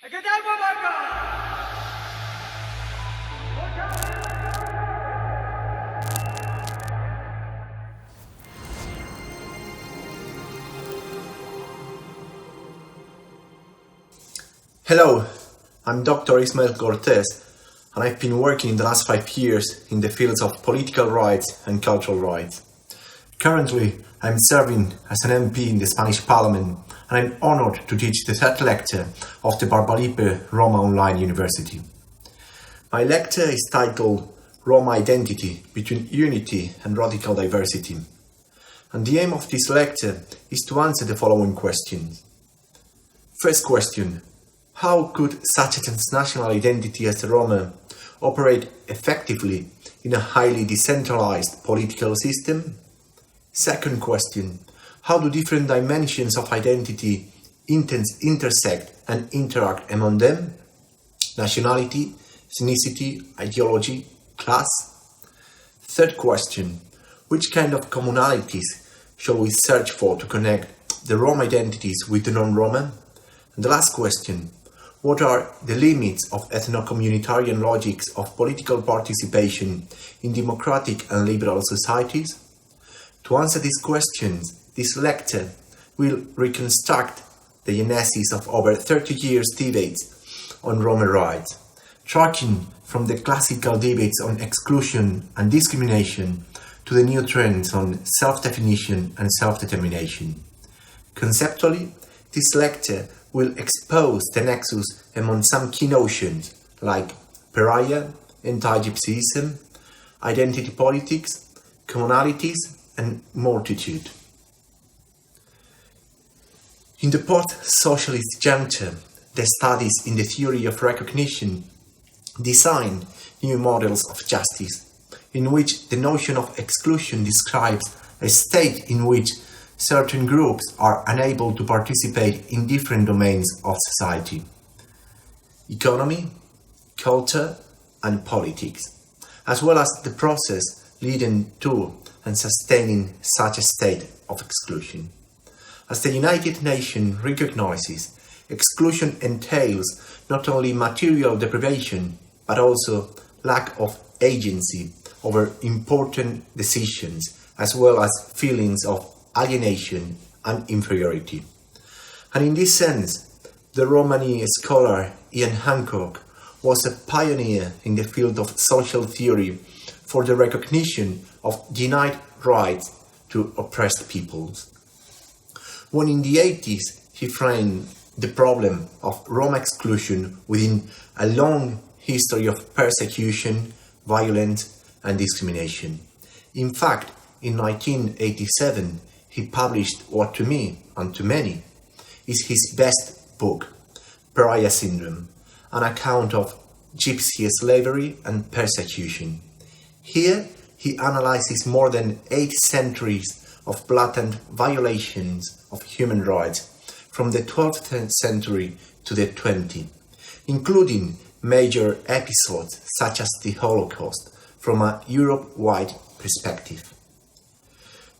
Hello, I'm Dr. Ismael Cortés, and I've been working in the last 5 years in the fields of political rights and cultural rights. Currently, I'm serving as an MP in the Spanish Parliament, and I'm honored to teach the third lecture of the Barbalipe Roma Online University. My lecture is titled Roma Identity Between Unity and Radical Diversity. And the aim of this lecture is to answer the following questions. First question. How could such a transnational identity as the Roma operate effectively in a highly decentralized political system? Second question. How do different dimensions of identity intersect and interact among them? Nationality, ethnicity, ideology, class? Third question. Which kind of commonalities shall we search for to connect the Roma identities with the non-Roma? And the last question. What are the limits of ethno-communitarian logics of political participation in democratic and liberal societies? To answer these questions, this lecture will reconstruct the genesis of over 30 years debates on Roma rights, tracking from the classical debates on exclusion and discrimination to the new trends on self-definition and self-determination. Conceptually, this lecture will expose the nexus among some key notions like pariah, antigypsyism, identity politics, commonalities, and multitude. In the post-socialist juncture, the studies in the theory of recognition design new models of justice, in which the notion of exclusion describes a state in which certain groups are unable to participate in different domains of society: economy, culture, and politics, as well as the process leading to and sustaining such a state of exclusion. As the United Nations recognizes, exclusion entails not only material deprivation, but also lack of agency over important decisions, as well as feelings of alienation and inferiority. And in this sense, the Romani scholar Ian Hancock was a pioneer in the field of social theory for the recognition of denied rights to oppressed peoples. When in the 80s he framed the problem of Roma exclusion within a long history of persecution, violence, and discrimination. In fact, in 1987, he published what to me, and to many, is his best book, Pariah Syndrome, an account of gypsy slavery and persecution. Here, he analyzes more than 8 centuries of blatant violations of human rights from the 12th century to the 20th, including major episodes such as the Holocaust from a Europe-wide perspective.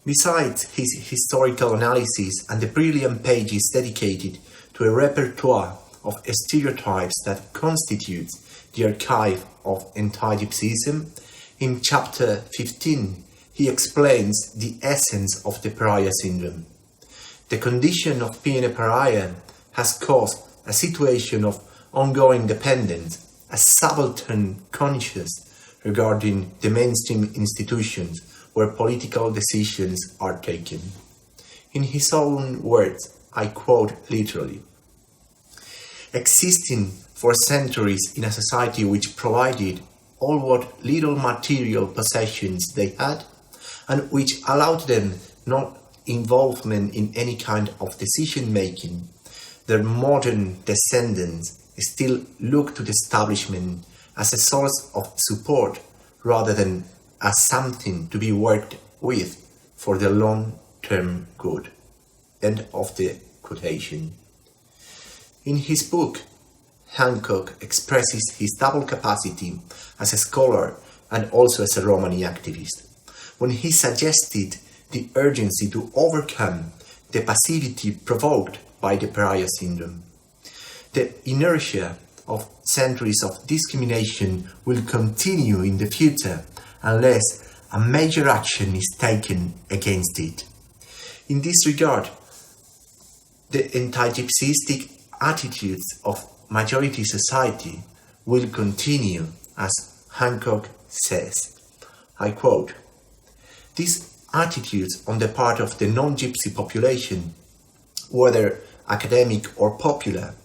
Besides his historical analysis and the brilliant pages dedicated to a repertoire of stereotypes that constitutes the archive of antigypsyism, in chapter 15 he explains the essence of the pariah syndrome. The condition of being a pariah has caused a situation of ongoing dependence, a subaltern conscience regarding the mainstream institutions where political decisions are taken. In his own words, I quote literally, "Existing for centuries in a society which provided all what little material possessions they had, and which allowed them no involvement in any kind of decision-making, their modern descendants still look to the establishment as a source of support rather than as something to be worked with for the long-term good." End of the quotation. In his book, Hancock expresses his double capacity as a scholar and also as a Romani activist, when he suggested the urgency to overcome the passivity provoked by the pariah syndrome. the inertia of centuries of discrimination will continue in the future unless a major action is taken against it. In this regard, the antigypsyistic attitudes of majority society will continue, as Hancock says. I quote, "These attitudes on the part of the non-gypsy population, whether academic or popular,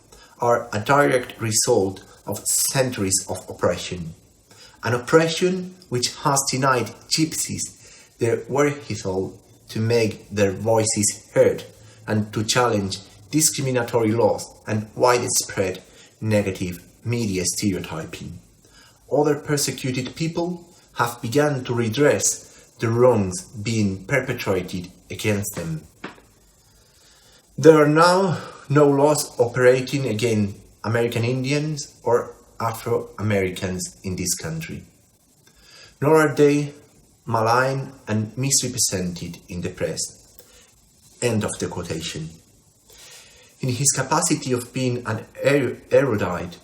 are a direct result of centuries of oppression. An oppression which has denied gypsies the wherewithal to make their voices heard and to challenge discriminatory laws and widespread negative media stereotyping. Other persecuted people have begun to redress the wrongs being perpetrated against them. There are now no laws operating against American Indians or Afro-Americans in this country, nor are they maligned and misrepresented in the press." End of the quotation. In his capacity of being an erudite,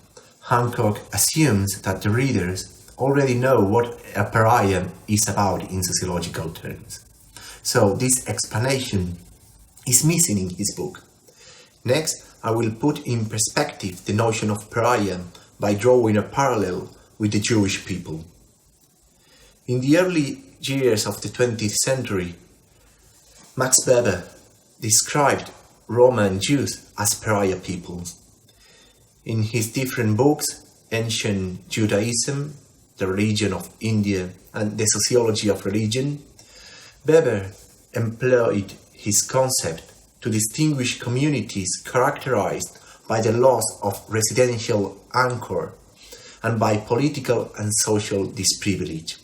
Hancock assumes that the readers already know what a pariah is about in sociological terms. So this explanation is missing in his book. Next, I will put in perspective the notion of pariah by drawing a parallel with the Jewish people. In the early years of the 20th century, Max Weber described Roma and Jews as pariah peoples. In his different books, Ancient Judaism, The Religion of India, and The Sociology of Religion, Weber employed his concept to distinguish communities characterized by the loss of residential anchor and by political and social disprivilege.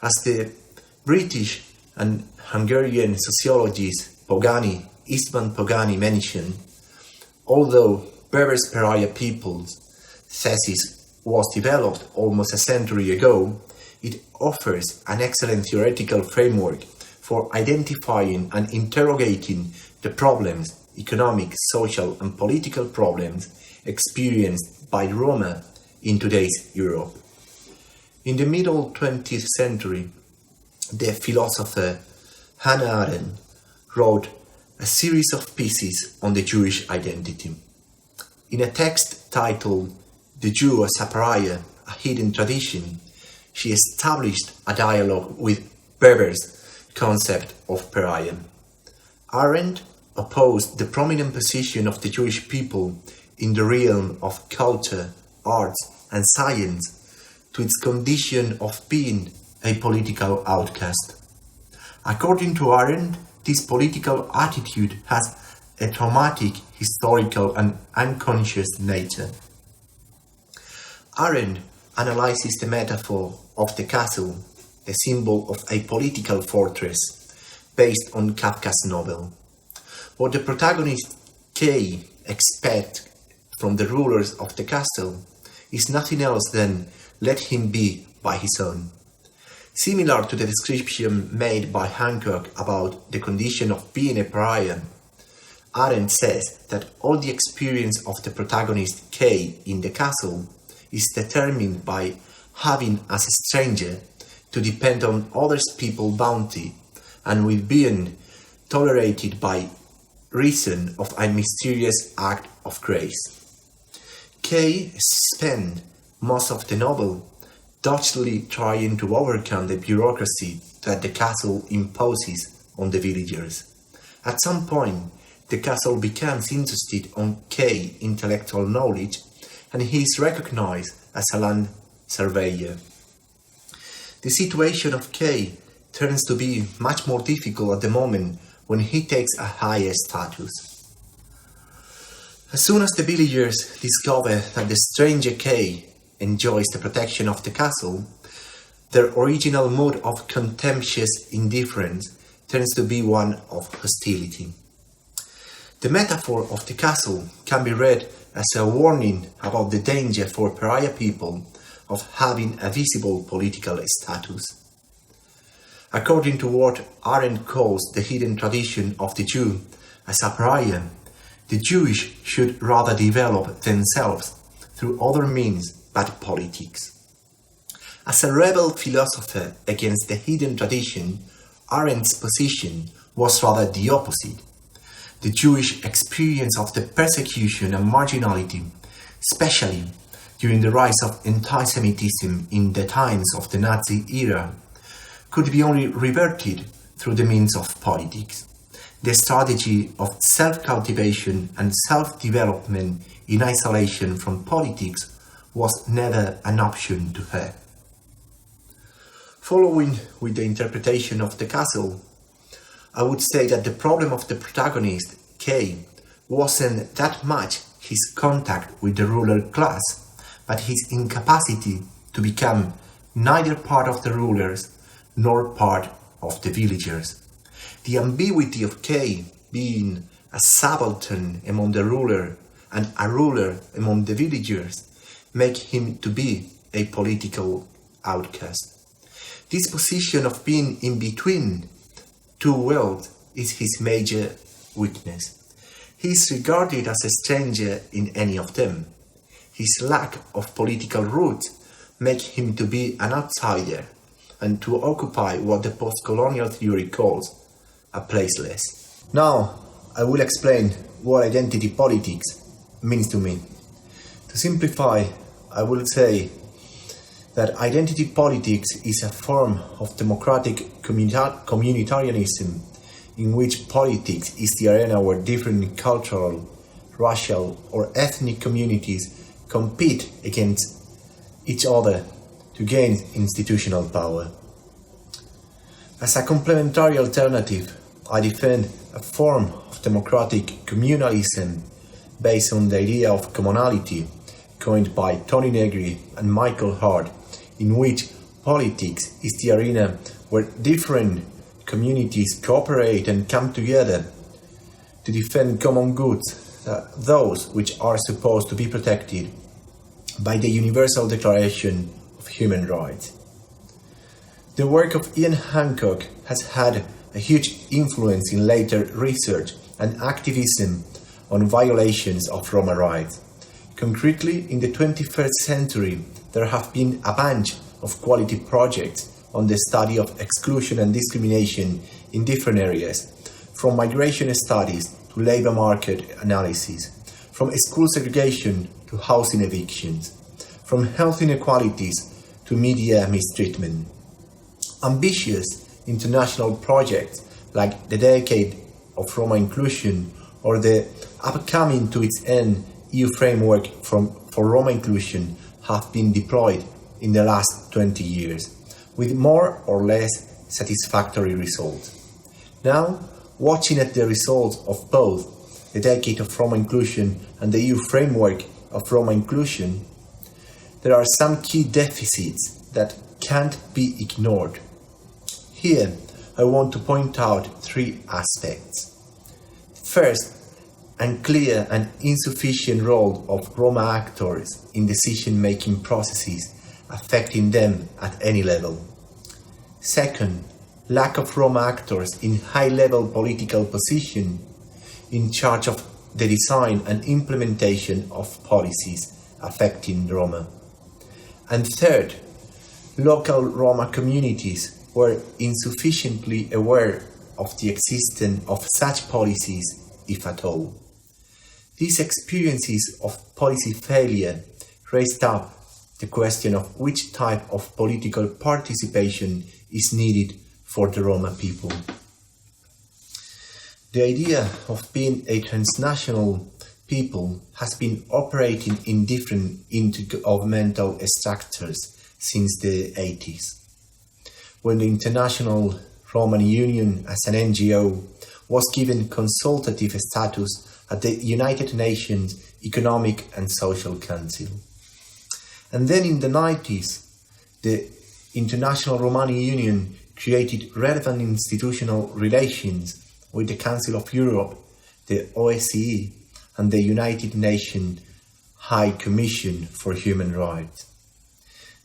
As the British and Hungarian sociologist Ismael Pogani mentioned, although Weber's pariah peoples thesis was developed almost a century ago, it offers an excellent theoretical framework for identifying and interrogating the problems, economic, social and political problems experienced by Roma in today's Europe. In the middle 20th century, the philosopher Hannah Arendt wrote a series of pieces on the Jewish identity. In a text titled "The Jew as a Pariah, a Hidden Tradition," she established a dialogue with Weber's concept of pariah. Arendt opposed the prominent position of the Jewish people in the realm of culture, arts and science to its condition of being a political outcast. According to Arendt, this political attitude has a traumatic, historical and unconscious nature. Arendt analyzes the metaphor of the castle, a symbol of a political fortress, based on Kafka's novel. What the protagonist K expects from the rulers of the castle is nothing else than let him be by his own. Similar to the description made by Hancock about the condition of being a pariah, Arendt says that all the experience of the protagonist K in the castle is determined by having as a stranger to depend on other people's bounty and with being tolerated by reason of a mysterious act of grace. K spent most of the novel doggedly trying to overcome the bureaucracy that the castle imposes on the villagers. At some point, the castle becomes interested on K's intellectual knowledge and he is recognized as a land surveyor. The situation of K turns to be much more difficult at the moment when he takes a higher status. As soon as the villagers discover that the stranger K enjoys the protection of the castle, their original mood of contemptuous indifference turns to be one of hostility. The metaphor of the castle can be read as a warning about the danger for pariah people of having a visible political status. According to what Arendt calls the hidden tradition of the Jew as a pariah, the Jewish should rather develop themselves through other means but politics. As a rebel philosopher against the hidden tradition, Arendt's position was rather the opposite. The Jewish experience of the persecution and marginality, especially during the rise of anti-Semitism in the times of the Nazi era, could be only reverted through the means of politics. The strategy of self-cultivation and self-development in isolation from politics was never an option to her. Following with the interpretation of the castle, I would say that the problem of the protagonist, K, wasn't that much his contact with the ruler class, but his incapacity to become neither part of the rulers nor part of the villagers. The ambiguity of K being a subaltern among the ruler and a ruler among the villagers make him to be a political outcast. This position of being in between two worlds is his major weakness. He is regarded as a stranger in any of them. His lack of political roots make him to be an outsider and to occupy what the post-colonial theory calls a placeless. Now, I will explain what identity politics means to me. To simplify, I will say that identity politics is a form of democratic communitarianism in which politics is the arena where different cultural, racial, or ethnic communities compete against each other to gain institutional power. As a complementary alternative, I defend a form of democratic communalism based on the idea of commonality coined by Tony Negri and Michael Hart, in which politics is the arena where different communities cooperate and come together to defend common goods, those which are supposed to be protected by the Universal Declaration of Human Rights. The work of Ian Hancock has had a huge influence in later research and activism on violations of Roma rights. Concretely, in the 21st century, there have been a bunch of quality projects on the study of exclusion and discrimination in different areas, from migration studies to labor market analysis, from school segregation to housing evictions, from health inequalities to media mistreatment. Ambitious international projects like the Decade of Roma Inclusion or the upcoming to its end EU framework for Roma inclusion have been deployed in the last 20 years, with more or less satisfactory results. Now, watching at the results of both the Decade of Roma Inclusion and the EU framework of Roma inclusion, there are some key deficits that can't be ignored. Here, I want to point out three aspects. First, unclear and insufficient role of Roma actors in decision-making processes affecting them at any level. Second, lack of Roma actors in high-level political position in charge of the design and implementation of policies affecting Roma. And third, local Roma communities were insufficiently aware of the existence of such policies, if at all. These experiences of policy failure raised up the question of which type of political participation is needed for the Roma people. The idea of being a transnational people has been operating in different intergovernmental structures since the 80s. When the International Roman Union as an NGO was given consultative status at the United Nations Economic and Social Council. And then in the 90s, the International Romani Union created relevant institutional relations with the Council of Europe, the OSCE, and the United Nations High Commission for Human Rights.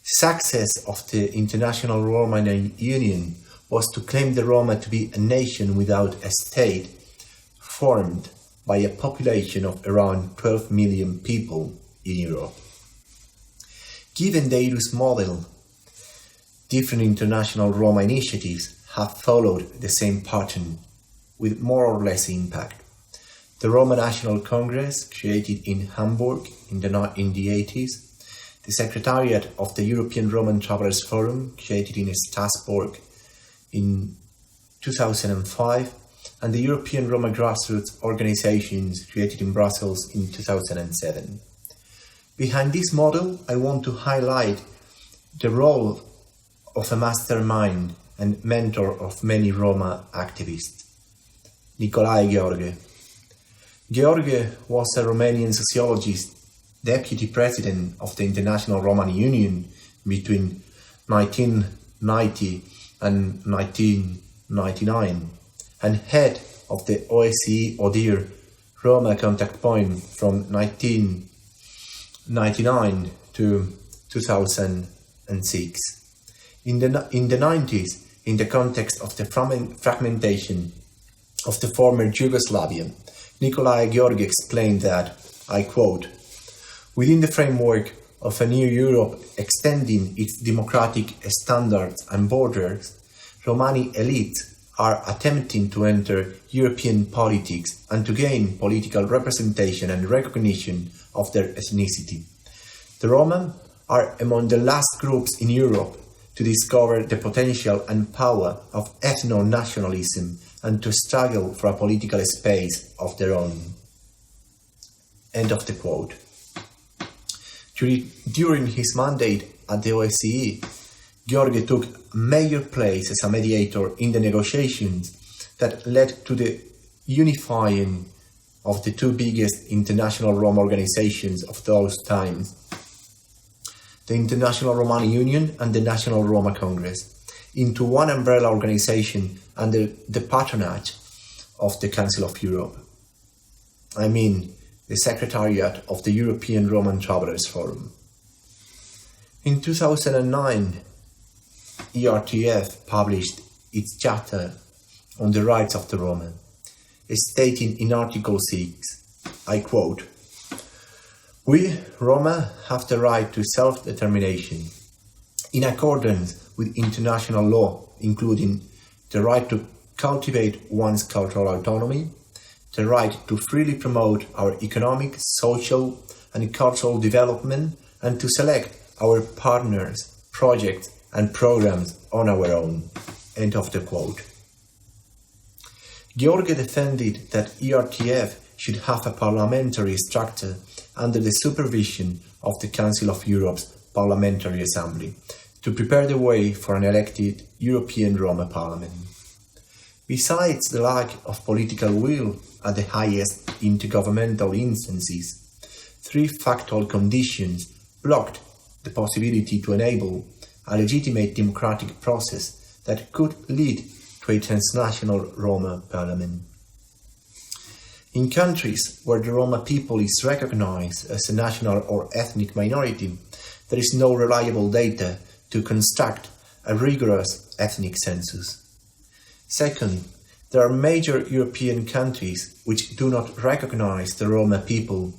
Success of the International Roma Union was to claim the Roma to be a nation without a state, formed by a population of around 12 million people in Europe. Given the EU's model, different international Roma initiatives have followed the same pattern with more or less impact. The Roma National Congress, created in Hamburg in the 80s, the Secretariat of the European Roman Travelers Forum, created in Strasbourg in 2005, and the European Roma Grassroots Organizations, created in Brussels in 2007. Behind this model, I want to highlight the role of a mastermind and mentor of many Roma activists, Nicolae Gheorghe. Gheorghe was a Romanian sociologist, deputy president of the International Romani Union between 1990 and 1999, and head of the OSCE ODIHR Roma contact point from 1999 to 2006. In the 90s, in the context of the fragmentation of the former Yugoslavia, Nicolae Gheorghe explained that, I quote, "Within the framework of a new Europe extending its democratic standards and borders, Romani elites are attempting to enter European politics and to gain political representation and recognition of their ethnicity. The Roma are among the last groups in Europe to discover the potential and power of ethno-nationalism and to struggle for a political space of their own." End of the quote. During his mandate at the OSCE, Gheorghe took a major place as a mediator in the negotiations that led to the unifying of the two biggest international Roma organizations of those times, the International Romani Union and the National Roma Congress, into one umbrella organization under the patronage of the Council of Europe. I mean, the Secretariat of the European Roman Travelers Forum. In 2009, ERTF published its chapter on the rights of the Roma, stating in Article 6, I quote, "We, Roma, have the right to self-determination, in accordance with international law, including the right to cultivate one's cultural autonomy, the right to freely promote our economic, social, and cultural development, and to select our partners, projects, and programs on our own." End of the quote. Gheorghe defended that ERTF should have a parliamentary structure under the supervision of the Council of Europe's Parliamentary Assembly to prepare the way for an elected European Roma Parliament. Besides the lack of political will at the highest intergovernmental instances, three factual conditions blocked the possibility to enable a legitimate democratic process that could lead to a transnational Roma parliament. In countries where the Roma people is recognized as a national or ethnic minority, there is no reliable data to construct a rigorous ethnic census. Second, there are major European countries which do not recognize the Roma people,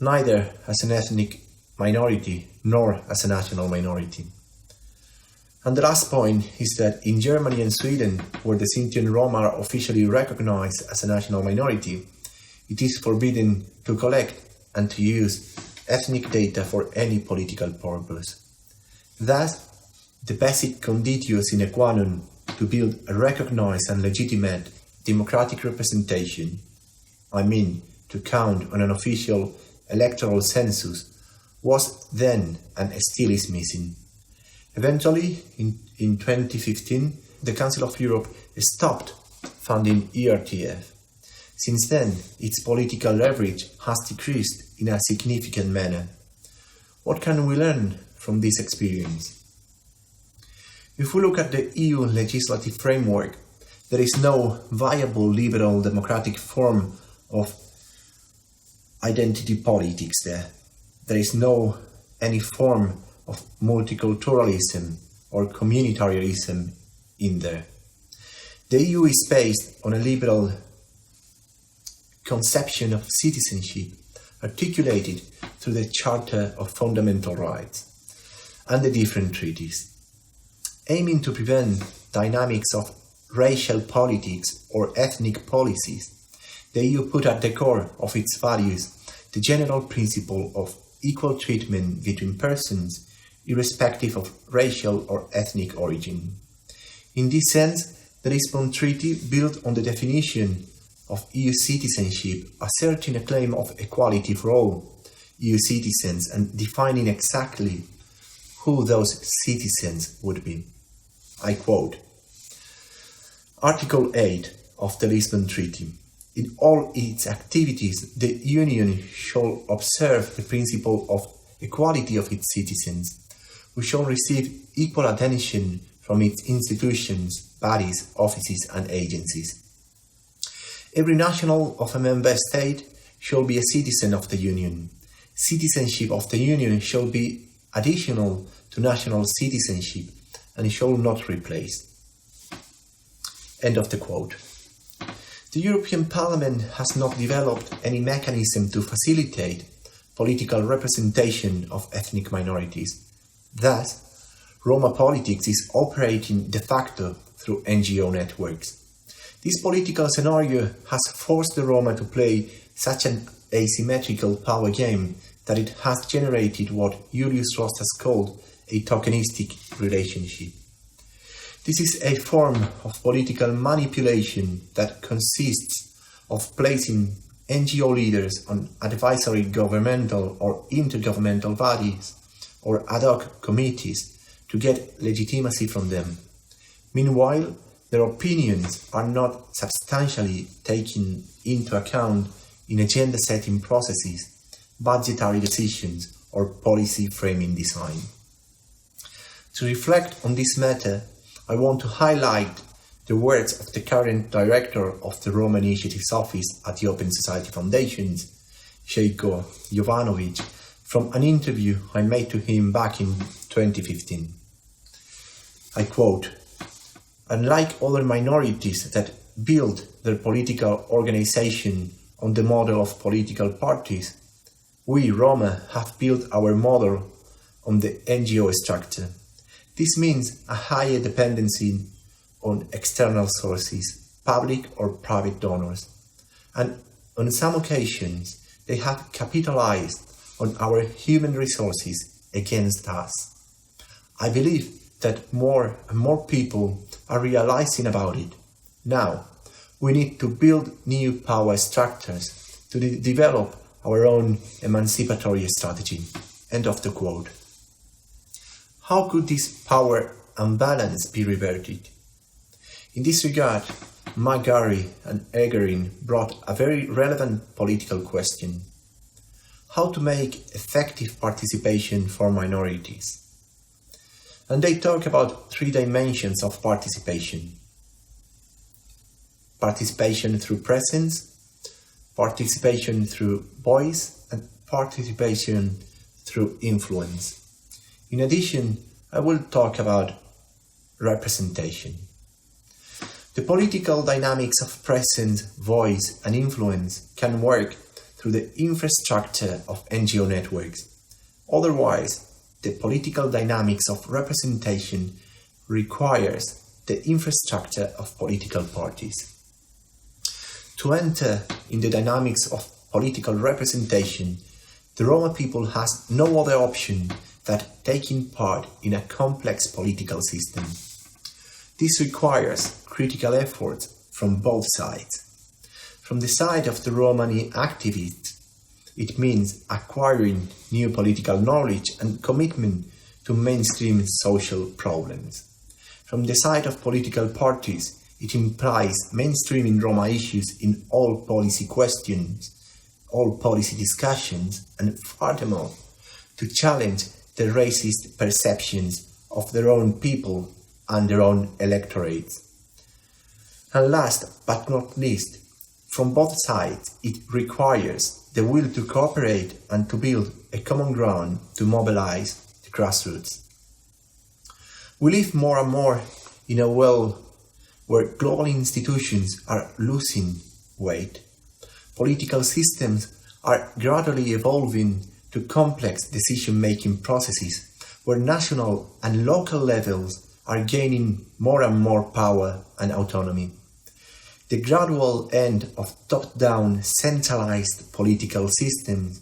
neither as an ethnic minority nor as a national minority. And the last point is that in Germany and Sweden, where the Sinti Roma are officially recognized as a national minority, it is forbidden to collect and to use ethnic data for any political purpose. Thus, the basic conditio sine qua non to build a recognized and legitimate democratic representation, I mean to count on an official electoral census, was then and still is missing. Eventually, in 2015, the Council of Europe stopped funding ERTF. Since then, its political leverage has decreased in a significant manner. What can we learn from this experience? If we look at the EU legislative framework, there is no viable liberal democratic form of identity politics there. There is no any form of multiculturalism or communitarianism in there. The EU is based on a liberal conception of citizenship articulated through the Charter of Fundamental Rights and the different treaties, aiming to prevent dynamics of racial politics or ethnic policies. The EU put at the core of its values the general principle of equal treatment between persons irrespective of racial or ethnic origin. In this sense, the Lisbon Treaty built on the definition of EU citizenship, asserting a claim of equality for all EU citizens and defining exactly who those citizens would be. I quote, Article 8 of the Lisbon Treaty. In all its activities, the Union shall observe the principle of equality of its citizens, who shall receive equal attention from its institutions, bodies, offices and agencies. Every national of a member state shall be a citizen of the Union. Citizenship of the Union shall be additional to national citizenship and shall not replace. End of the quote. The European Parliament has not developed any mechanism to facilitate political representation of ethnic minorities. Thus, Roma politics is operating de facto through NGO networks. This political scenario has forced the Roma to play such an asymmetrical power game that it has generated what Julius Rost has called a tokenistic relationship. This is a form of political manipulation that consists of placing NGO leaders on advisory governmental or intergovernmental bodies or ad hoc committees to get legitimacy from them. Meanwhile, their opinions are not substantially taken into account in agenda-setting processes, budgetary decisions, or policy framing design. To reflect on this matter, I want to highlight the words of the current director of the Roma Initiatives Office at the Open Society Foundations, Željko Jovanović, from an interview I made to him back in 2015. I quote, "Unlike other minorities that build their political organization on the model of political parties, we Roma have built our model on the NGO structure. This means a higher dependency on external sources, public or private donors, and on some occasions they have capitalized on our human resources against us. I believe that more and more people are realizing about it. Now, we need to build new power structures to develop our own emancipatory strategy." End of the quote. How could this power imbalance be reverted? In this regard, McGarry and Egerin brought a very relevant political question: how to make effective participation for minorities. And they talk about three dimensions of participation: participation through presence, participation through voice, and participation through influence. In addition, I will talk about representation. The political dynamics of presence, voice, and influence can work through the infrastructure of NGO networks. Otherwise, the political dynamics of representation requires the infrastructure of political parties. To enter in the dynamics of political representation, the Roma people has no other option than taking part in a complex political system. This requires critical efforts from both sides. From the side of the Romani activists, it means acquiring new political knowledge and commitment to mainstream social problems. From the side of political parties, it implies mainstreaming Roma issues in all policy questions, all policy discussions, and furthermore, to challenge the racist perceptions of their own people and their own electorates. And last but not least, from both sides, it requires the will to cooperate and to build a common ground to mobilize the grassroots. We live more and more in a world where global institutions are losing weight. political systems are gradually evolving to complex decision-making processes where national and local levels are gaining more and more power and autonomy. The gradual end of top-down centralized political systems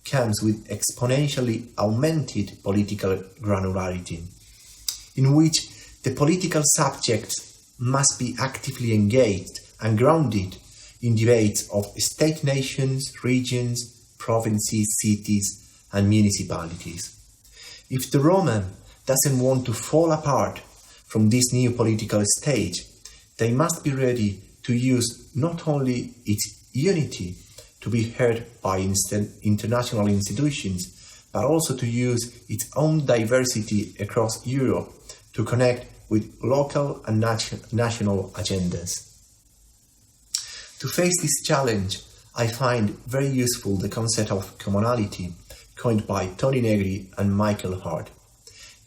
comes with exponentially augmented political granularity, in which the political subjects must be actively engaged and grounded in debates of state-nations, regions, provinces, cities, and municipalities. If the Roma doesn't want to fall apart from this new political stage, they must be ready to use not only its unity to be heard by international institutions, but also to use its own diversity across Europe to connect with local and national agendas. To face this challenge, I find very useful the concept of commonality, coined by Tony Negri and Michael Hart.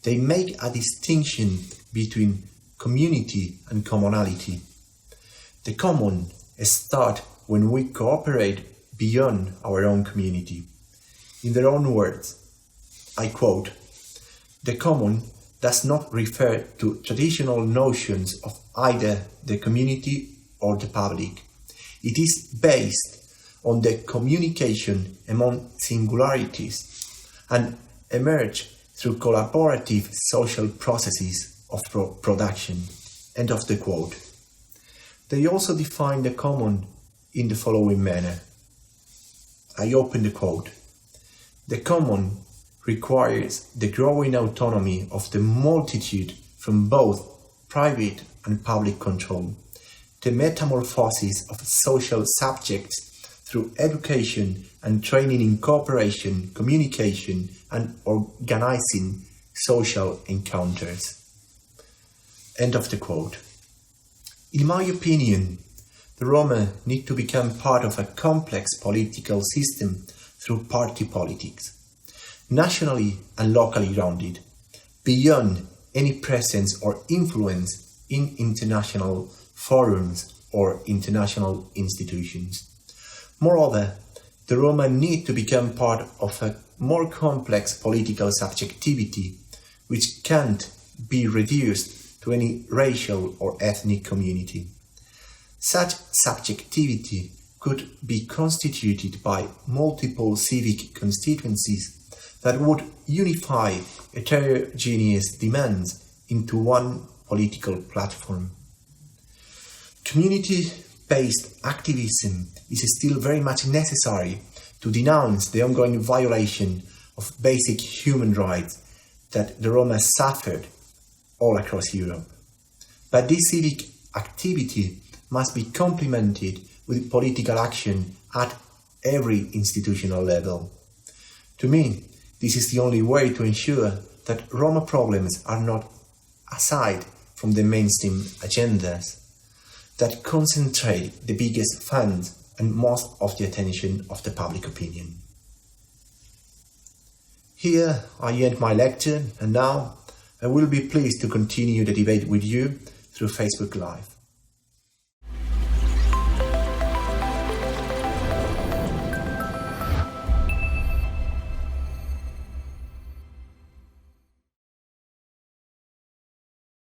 They make a distinction between community and commonality. The common starts when we cooperate beyond our own community. In their own words, I quote, "The common does not refer to traditional notions of either the community or the public. It is based on the communication among singularities and emerge through collaborative social processes of production." End of the quote. They also define the common in the following manner. I open the quote. "The common requires the growing autonomy of the multitude from both private and public control, the metamorphosis of social subjects through education and training in cooperation, communication, and organizing social encounters." End of the quote. In my opinion, the Roma need to become part of a complex political system through party politics, nationally and locally grounded, beyond any presence or influence in international forums or international institutions. Moreover, the Roma need to become part of a more complex political subjectivity, which can't be reduced to any racial or ethnic community. Such subjectivity could be constituted by multiple civic constituencies that would unify heterogeneous demands into one political platform. Community-based activism is still very much necessary to denounce the ongoing violation of basic human rights that the Roma suffered all across Europe. But this civic activity must be complemented with political action at every institutional level. To me, this is the only way to ensure that Roma problems are not aside from the mainstream agendas that concentrate the biggest funds and most of the attention of the public opinion. Here I end my lecture, and now I will be pleased to continue the debate with you through Facebook Live.